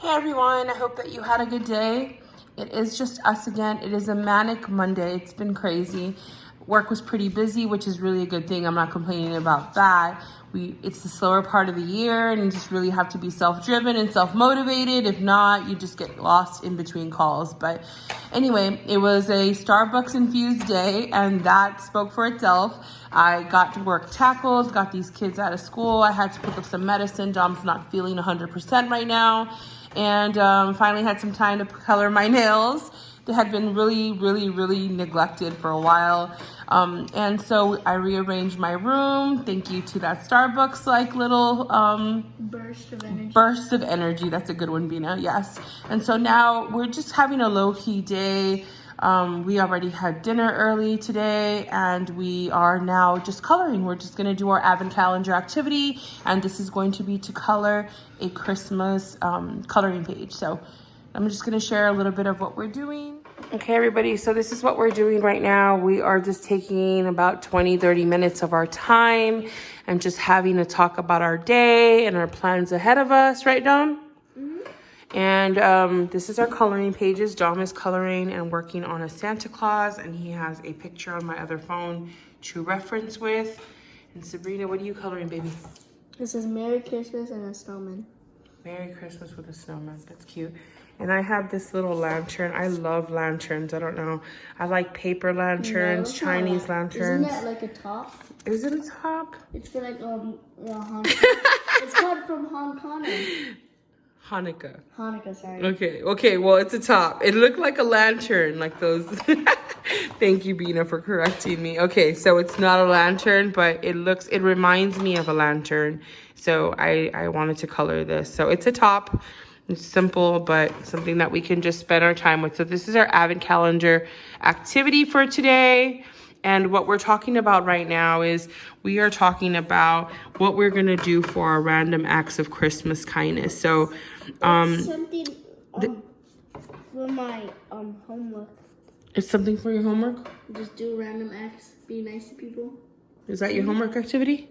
Hey everyone, I hope that you had a good day. It is just us again. It is a manic Monday. It's been crazy. Work was pretty busy, which is really a good thing. I'm not complaining about that. It's the slower part of the year and you just really have to be self-driven and self-motivated. If not, you just get lost in between calls. But anyway, it was a Starbucks infused day and that spoke for itself. I got to work tackled, got these kids out of school. I had to pick up some medicine. Dom's not feeling 100% right now. And finally had some time to color my nails. They had been really neglected for a while. And so I rearranged my room. Thank you to that Starbucks like little burst of energy. That's a good one, Bina. Yes. And so now we're just having a low-key day. We already had dinner early today and we are now just coloring. We're just gonna do our advent calendar activity and this is going to be to color a Christmas coloring page. So I'm just gonna share a little bit of what we're doing. Okay, everybody, so this is what we're doing right now. We are just taking about 20-30 minutes of our time and just having to talk about our day and our plans ahead of us, right, Dom? And this is our coloring pages. Dom is coloring and working on a Santa Claus, and he has a picture on my other phone to reference with. And Sabrina, what are you coloring, baby? This is Merry Christmas and a snowman. Merry Christmas with a snowman. That's cute. And I have this little lantern. I love lanterns. I don't know. I like paper lanterns, Chinese lanterns. Isn't that like a top? Is it a top? It's for like Hong Kong. It's called from Hong Kong. Hanukkah, sorry. Okay, well, it's a top. It looked like a lantern, like those. Thank you, Bina, for correcting me. Okay, so it's not a lantern, but it reminds me of a lantern. So I wanted to color this. So it's a top. It's simple, but something that we can just spend our time with. So this is our advent calendar activity for today. And what we're talking about right now is we are talking about what we're going to do for our random acts of Christmas kindness. So something for my homework. It's something for your homework? Just do random acts, be nice to people. Is that your homework activity?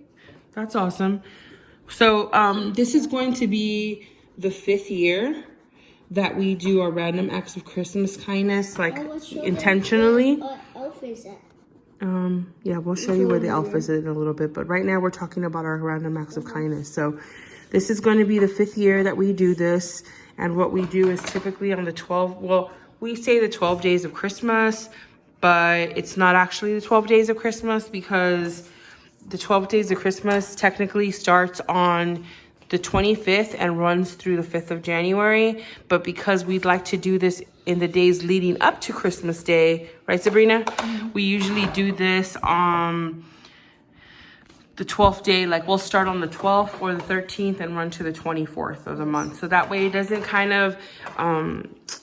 That's awesome. So this is going to be the 5th year that we do our random acts of Christmas kindness, like intentionally. What elf is that? Yeah, we'll show you where the elf is in a little bit, but right now we're talking about our random acts of kindness. So this is going to be the 5th year that we do this, and what we do is typically on the we say the 12 days of Christmas, but it's not actually the 12 days of Christmas because the 12 days of Christmas technically starts on the 25th and runs through the 5th of January. But because we'd like to do this in the days leading up to Christmas Day, right, Sabrina? Mm-hmm. We usually do this on the 12th day. Like we'll start on the 12th or the 13th and run to the 24th of the month. So that way it doesn't kind of,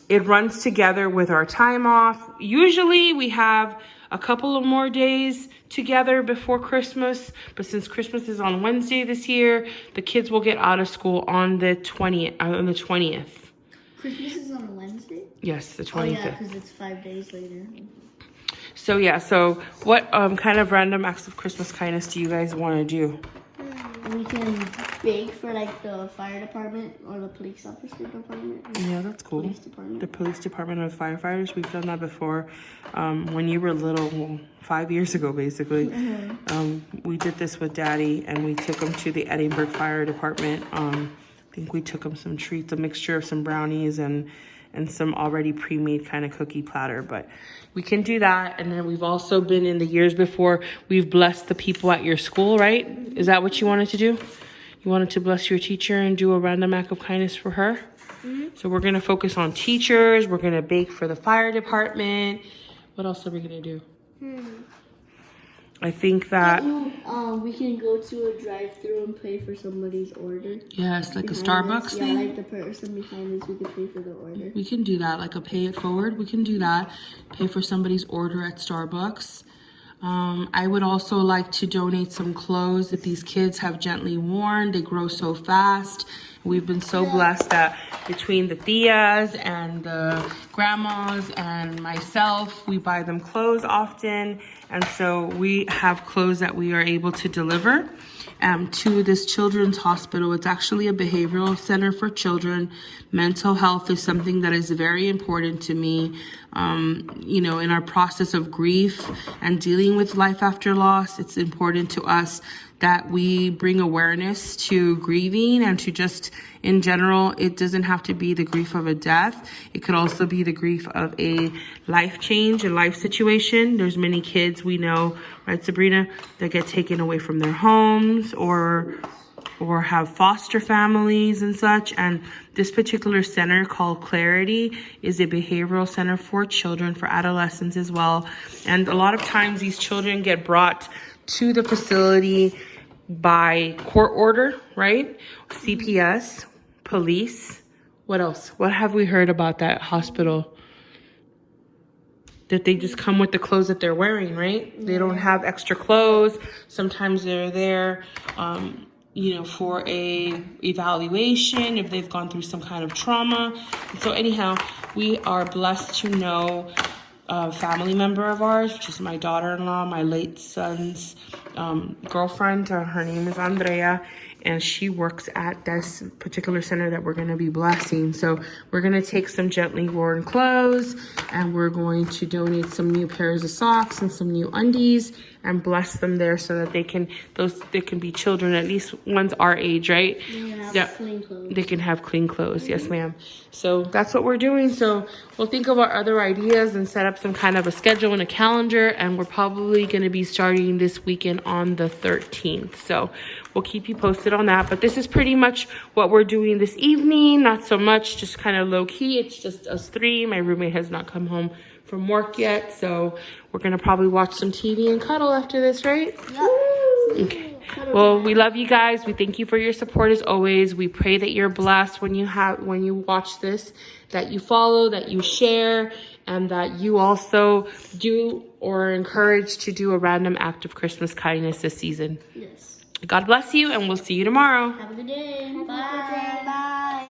it runs together with our time off. Usually we have a couple of more days together before Christmas, but since Christmas is on Wednesday this year, the kids will get out of school on the 20th. Christmas is on Wednesday? Yes, the 25th. Oh yeah, because it's 5 days later. So yeah, so what kind of random acts of Christmas kindness do you guys want to do? We can bake for like the fire department or the police officer department. Yeah, that's cool. Police department. The police department or the firefighters. We've done that before. When you were little, well, 5 years ago, basically. We did this with Daddy, and we took him to the Edinburgh Fire Department. I think we took him some treats, a mixture of some brownies and some already pre-made kind of cookie platter, but we can do that. And then we've also been in the years before, we've blessed the people at your school, right? Is that what you wanted to do? You wanted to bless your teacher and do a random act of kindness for her? So we're gonna focus on teachers. We're gonna bake for the fire department. What else are we gonna do? I think that we can go to a drive-through and pay for somebody's order. Yes, like a Starbucks thing. Yeah, like the person behind us, we could pay for the order. We can do that, like a pay it forward. We can do that. Pay for somebody's order at Starbucks. I would also like to donate some clothes that these kids have gently worn. They grow so fast. We've been so blessed that between the tias and the grandmas and myself, we buy them clothes often. And so we have clothes that we are able to deliver. to this children's hospital. It's actually a behavioral center for children. Mental health is something that is very important to me. You know, in our process of grief and dealing with life after loss, it's important to us that we bring awareness to grieving and to just in general. It doesn't have to be the grief of a death. It could also be the grief of a life change, a life situation. There's many kids we know, right, Sabrina, that get taken away from their homes or have foster families and such. And this particular center called Clarity is a behavioral center for children, for adolescents as well. And a lot of times these children get brought to the facility by court order, right? CPS, police. What else? What have we heard about that hospital? That they just come with the clothes that they're wearing, right? Yeah. They don't have extra clothes. Sometimes they're there, you know, for a evaluation if they've gone through some kind of trauma. So anyhow, we are blessed to know a family member of ours, which is my daughter-in-law, my late son's girlfriend. Her name is Andrea, and she works at this particular center that we're going to be blessing. So we're going to take some gently worn clothes, and we're going to donate some new pairs of socks and some new undies and bless them there so that they can be children, at least ones our age, right? Yeah, clean clothes. They can have clean clothes. Yes, ma'am. So that's what we're doing. So we'll think of our other ideas and set up some kind of a schedule and a calendar, and we're probably going to be starting this weekend on the 13th. So we'll keep you posted on that. But this is pretty much what we're doing this evening. Not so much, just kind of low key. It's just us three. My roommate has not come home from work yet, so we're gonna probably watch some TV and cuddle after this, right? Yep. Okay. Well, we love you guys. We thank you for your support as always. We pray that you're blessed when you watch this, that you follow, that you share, and that you also do or are encouraged to do a random act of Christmas kindness this season. Yes. God bless you, and we'll see you tomorrow. Have a good day. Bye.